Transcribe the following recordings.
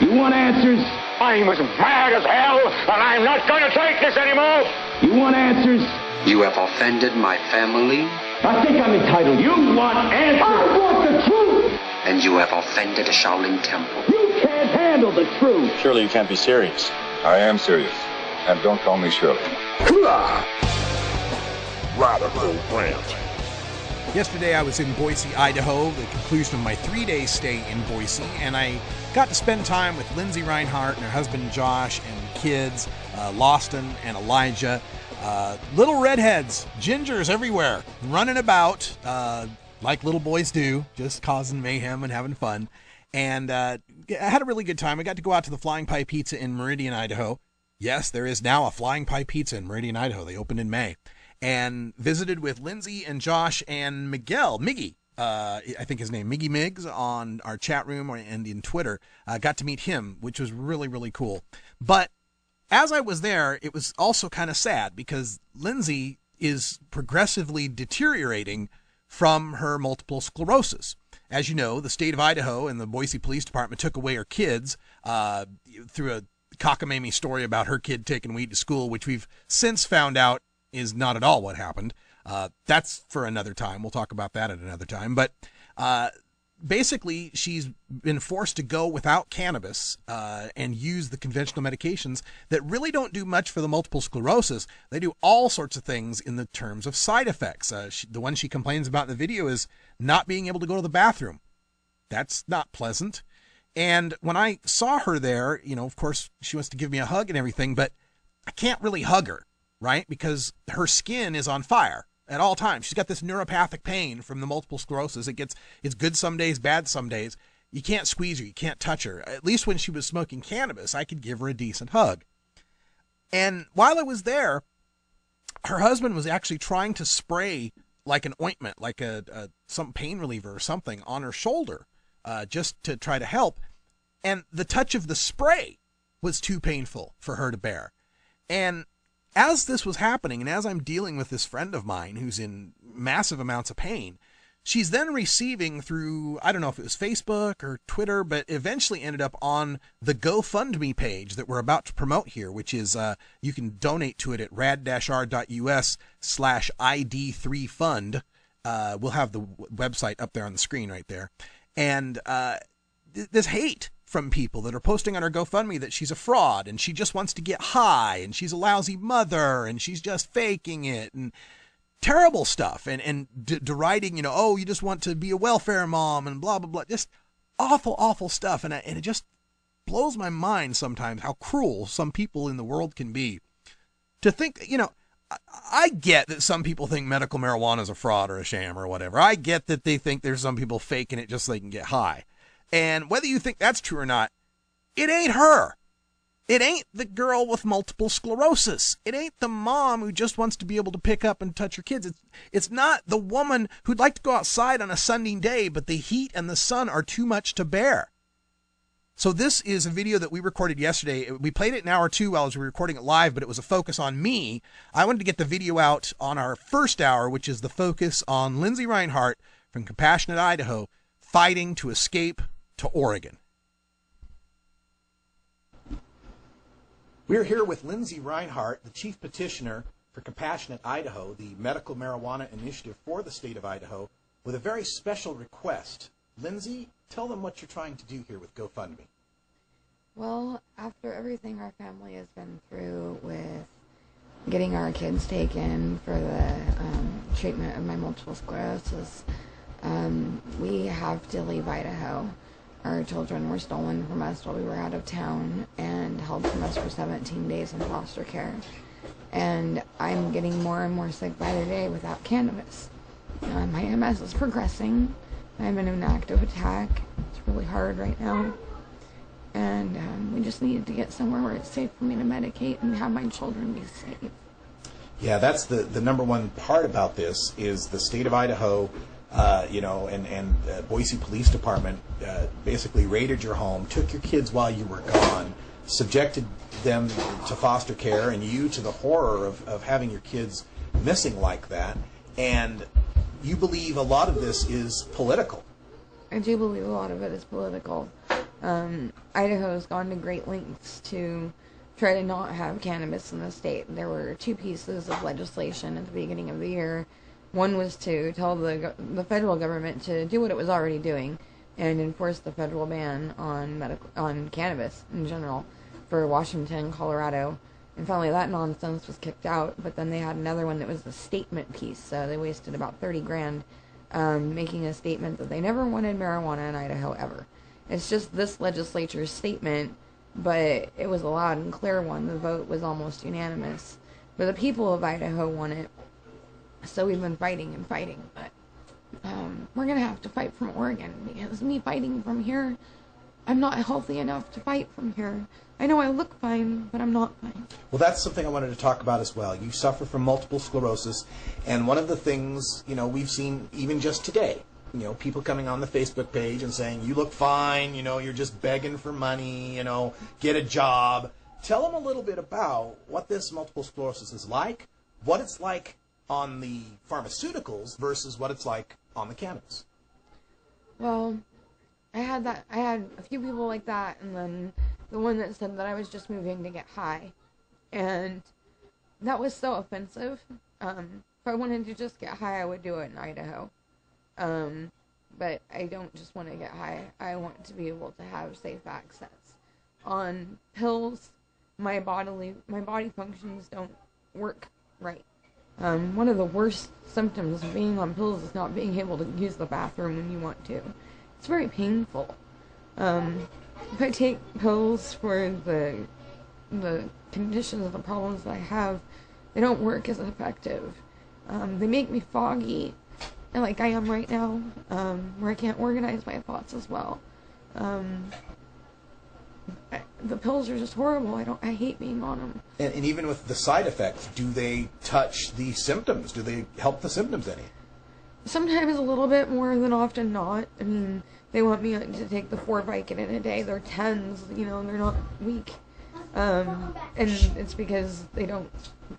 You want answers? I'm as mad as hell, and I'm not going to take this anymore. You want answers? You have offended my family. I think I'm entitled. You want answers? I want the truth. And you have offended a Shaolin temple. You can't handle the truth. Surely you can't be serious. I am serious. And don't call me Shirley. Radical Rant. Yesterday I was in Boise, Idaho, the conclusion of my 3-day stay in Boise, and I got to spend time with Lindsey Rinehart and her husband Josh and kids, Lawston and Elijah. Little redheads, gingers everywhere, running about like little boys do, just causing mayhem and having fun. And I had a really good time. I got to go out to the Flying Pie Pizza in Meridian, Idaho. Yes, there is now a Flying Pie Pizza in Meridian, Idaho. They opened in May. And visited with Lindsey and Josh and Miggy, I think his name, Miggy Miggs, on our chat room and in Twitter. Got to meet him, which was really, really cool. But as I was there, it was also kind of sad because Lindsey is progressively deteriorating from her multiple sclerosis. As you know, the state of Idaho and the Boise Police Department took away her kids through a cockamamie story about her kid taking weed to school, which we've since found out is not at all what happened. That's for another time. We'll talk about that at another time. But basically, she's been forced to go without cannabis and use the conventional medications that really don't do much for the multiple sclerosis. They do all sorts of things in the terms of side effects. The one she complains about in the video is not being able to go to the bathroom. That's not pleasant. And when I saw her there, you know, of course, she wants to give me a hug and everything, but I can't really hug her. Right? Because her skin is on fire at all times. She's got this neuropathic pain from the multiple sclerosis. It's good some days, bad some days. You can't squeeze her. You can't touch her. At least when she was smoking cannabis, I could give her a decent hug. And while I was there, her husband was actually trying to spray like an ointment, like some pain reliever or something on her shoulder, just to try to help. And the touch of the spray was too painful for her to bear. And as this was happening, and as I'm dealing with this friend of mine who's in massive amounts of pain, she's then receiving through, I don't know if it was Facebook or Twitter, but eventually ended up on the GoFundMe page that we're about to promote here, which is you can donate to it at rad-r.us/ID3fund. We'll have the website up there on the screen right there. And this hate from people that are posting on her GoFundMe that she's a fraud and she just wants to get high and she's a lousy mother and she's just faking it and terrible stuff and deriding, you know, oh, you just want to be a welfare mom and blah, blah, blah. Just awful, awful stuff. And it just blows my mind sometimes how cruel some people in the world can be. To think, you know, I get that some people think medical marijuana is a fraud or a sham or whatever. I get that they think there's some people faking it just so they can get high. And whether you think that's true or not, it ain't her. It ain't the girl with multiple sclerosis. It ain't the mom who just wants to be able to pick up and touch her kids. It's not the woman who'd like to go outside on a sunny day, but the heat and the sun are too much to bear. So this is a video that we recorded yesterday. We played it an hour or two while we were recording it live, but it was a focus on me. I wanted to get the video out on our first hour, which is the focus on Lindsey Rinehart from Compassionate Idaho, fighting to escape to Oregon. We're here with Lindsey Rinehart, the chief petitioner for Compassionate Idaho, the medical marijuana initiative for the state of Idaho, with a very special request. Lindsey, tell them what you're trying to do here with GoFundMe. Well, after everything our family has been through with getting our kids taken for the treatment of my multiple sclerosis, we have to leave Idaho. Our children were stolen from us while we were out of town and held from us for 17 days in foster care. And I'm getting more and more sick by the day without cannabis. My MS is progressing. I'm in an active attack. It's really hard right now. And we just needed to get somewhere where it's safe for me to medicate and have my children be safe. Yeah, that's the number one part about this is the state of Idaho, and Boise Police Department basically raided your home, took your kids while you were gone, subjected them to foster care, and you to the horror of having your kids missing like that. And you believe a lot of this is political. I do believe a lot of it is political. Idaho has gone to great lengths to try to not have cannabis in the state. There were 2 pieces of legislation at the beginning of the year. One was to tell the federal government to do what it was already doing and enforce the federal ban on cannabis in general for Washington, Colorado. And finally that nonsense was kicked out, but then they had another one that was the statement piece, so they wasted about $30,000 making a statement that they never wanted marijuana in Idaho ever. It's just this legislature's statement, but it was a loud and clear one. The vote was almost unanimous. But the people of Idaho want it, so we've been fighting and fighting. But we're going to have to fight from Oregon, because me fighting from here, I'm not healthy enough to fight from here. I know I look fine, but I'm not fine. Well, that's something I wanted to talk about as well. You suffer from multiple sclerosis, and one of the things, we've seen even just today, people coming on the Facebook page and saying, you look fine, you're just begging for money, get a job. Tell them a little bit about what this multiple sclerosis is like, what it's like on the pharmaceuticals versus what it's like on the cannabis. Well, I had a few people like that, and then the one that said that I was just moving to get high. And that was so offensive. If I wanted to just get high, I would do it in Idaho. But I don't just want to get high. I want to be able to have safe access. On pills, my body functions don't work right. One of the worst symptoms of being on pills is not being able to use the bathroom when you want to. It's very painful. If I take pills for the conditions, the problems that I have, they don't work as effective. They make me foggy, like I am right now, where I can't organize my thoughts as well. The pills are just horrible. I hate being on them. And even with the side effects, do they touch the symptoms? Do they help the symptoms any? Sometimes a little bit, more than often not. I mean, they want me to take the 4 Vicodin a day. They're 10s, they're not weak. And it's because they don't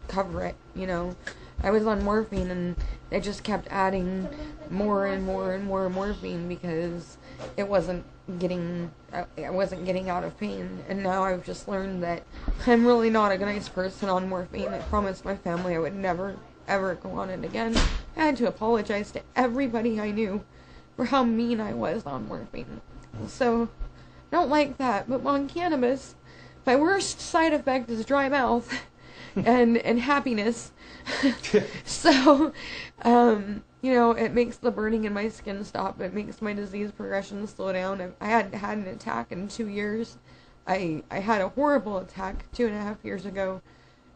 cover it, I was on morphine, and they just kept adding more and more and more morphine because I wasn't getting out of pain. And now I've just learned that I'm really not a nice person on morphine. I promised my family I would never, ever go on it again. I had to apologize to everybody I knew for how mean I was on morphine. So, I don't like that. But on cannabis, my worst side effect is dry mouth and happiness. So, it makes the burning in my skin stop. It makes my disease progression slow down. I hadn't had an attack in 2 years. I had a horrible attack 2.5 years ago.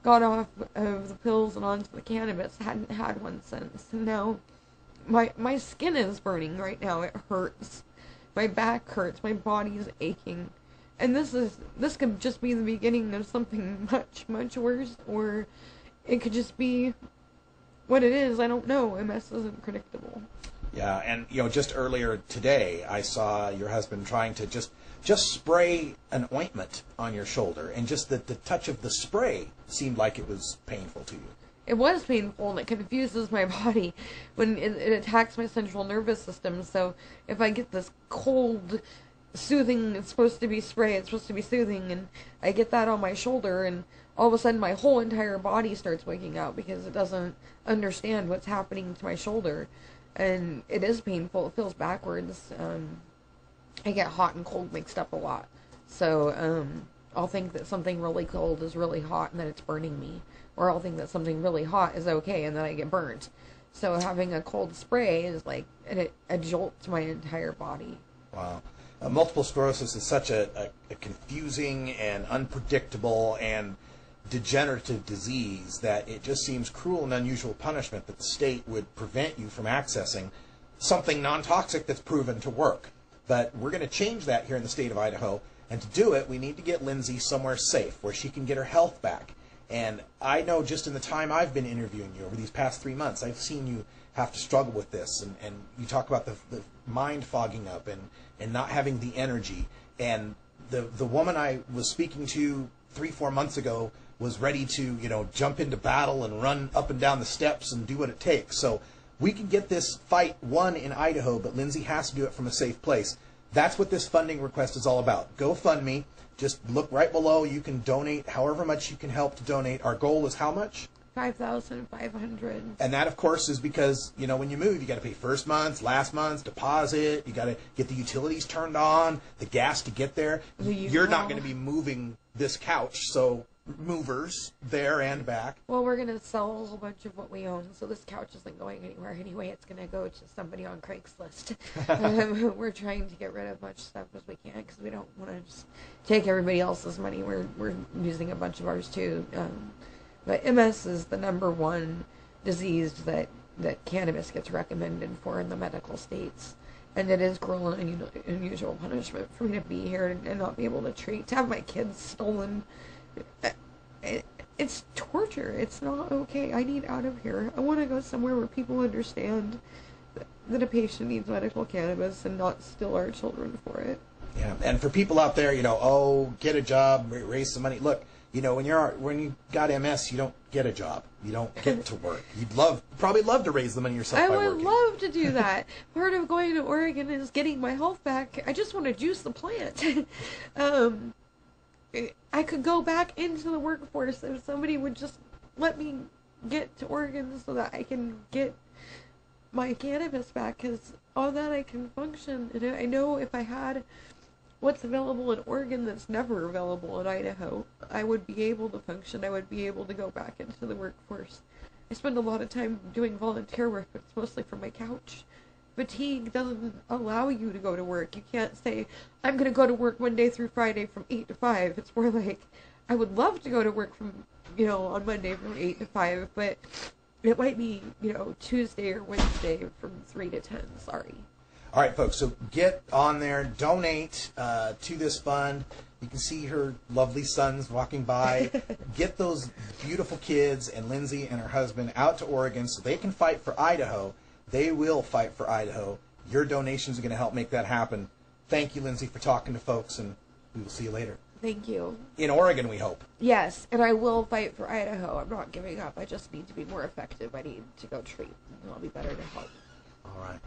Got off of the pills and onto the cannabis. Hadn't had one since. And now, my skin is burning right now. It hurts. My back hurts. My body's aching. And this could just be the beginning of something much, much worse, or it could just be what it is. I don't know. MS isn't predictable. Yeah, and just earlier today, I saw your husband trying to just spray an ointment on your shoulder, and just the touch of the spray seemed like it was painful to you. It was painful, and it confuses my body when it attacks my central nervous system. So if I get this cold, soothing, it's supposed to be spray, it's supposed to be soothing, and I get that on my shoulder, and all of a sudden my whole entire body starts waking out because it doesn't understand what's happening to my shoulder. And it is painful. It feels backwards. I get hot and cold mixed up a lot. So I'll think that something really cold is really hot and that it's burning me. Or I'll think that something really hot is okay and then I get burnt. So having a cold spray is like a jolt to my entire body. Wow. Multiple sclerosis is such a confusing and unpredictable and degenerative disease that it just seems cruel and unusual punishment that the state would prevent you from accessing something non-toxic that's proven to work. But we're going to change that here in the state of Idaho, and to do it, we need to get Lindsey somewhere safe where she can get her health back. And I know just in the time I've been interviewing you over these past 3 months, I've seen you have to struggle with this, and you talk about the mind fogging up and not having the energy. And the woman I was speaking to 3-4 months ago was ready to, jump into battle and run up and down the steps and do what it takes. So we can get this fight won in Idaho, but Lindsey has to do it from a safe place. that's what this funding request is all about. GoFundMe. Just look right below. You can donate however much you can help to donate. Our goal is how much? $5,500. And that, of course, is because, you know, when you move, you got to pay first month's, last month's, deposit. You got to get the utilities turned on, the gas to get there. You're not going to be moving this couch, so movers there and back. Well, we're going to sell a whole bunch of what we own, so this couch isn't going anywhere anyway. It's going to go to somebody on Craigslist. We're trying to get rid of much stuff as we can because we don't want to just take everybody else's money. We're using a bunch of ours too. But MS is the number one disease that cannabis gets recommended for in the medical states. And it is cruel and unusual punishment for me to be here and not be able to treat, to have my kids stolen. It's torture. It's not okay. I need out of here. I want to go somewhere where people understand that a patient needs medical cannabis and not steal our children for it. Yeah, and for people out there, you know, oh, get a job, raise some money. Look, you know, when you got MS, you don't get a job. You don't get to work. You'd probably love to raise the money yourself by working. I would love to do that. Part of going to Oregon is getting my health back. I just want to juice the plant. I could go back into the workforce if somebody would just let me get to Oregon so that I can get my cannabis back, because all that I can function. And I know if I had what's available in Oregon that's never available in Idaho, I would be able to function. I would be able to go back into the workforce. I spend a lot of time doing volunteer work, but it's mostly from my couch. Fatigue doesn't allow you to go to work. You can't say, I'm going to go to work Monday through Friday from 8 to 5. It's more like, I would love to go to work from, on Monday from 8 to 5, but it might be, Tuesday or Wednesday from 3 to 10. Sorry. All right, folks, so get on there, donate to this fund. You can see her lovely sons walking by. Get those beautiful kids and Lindsey and her husband out to Oregon so they can fight for Idaho. They will fight for Idaho. Your donations are going to help make that happen. Thank you, Lindsey, for talking to folks, and we will see you later. Thank you. In Oregon, we hope. Yes, and I will fight for Idaho. I'm not giving up. I just need to be more effective. I need to go treat, and I'll be better to help. All right.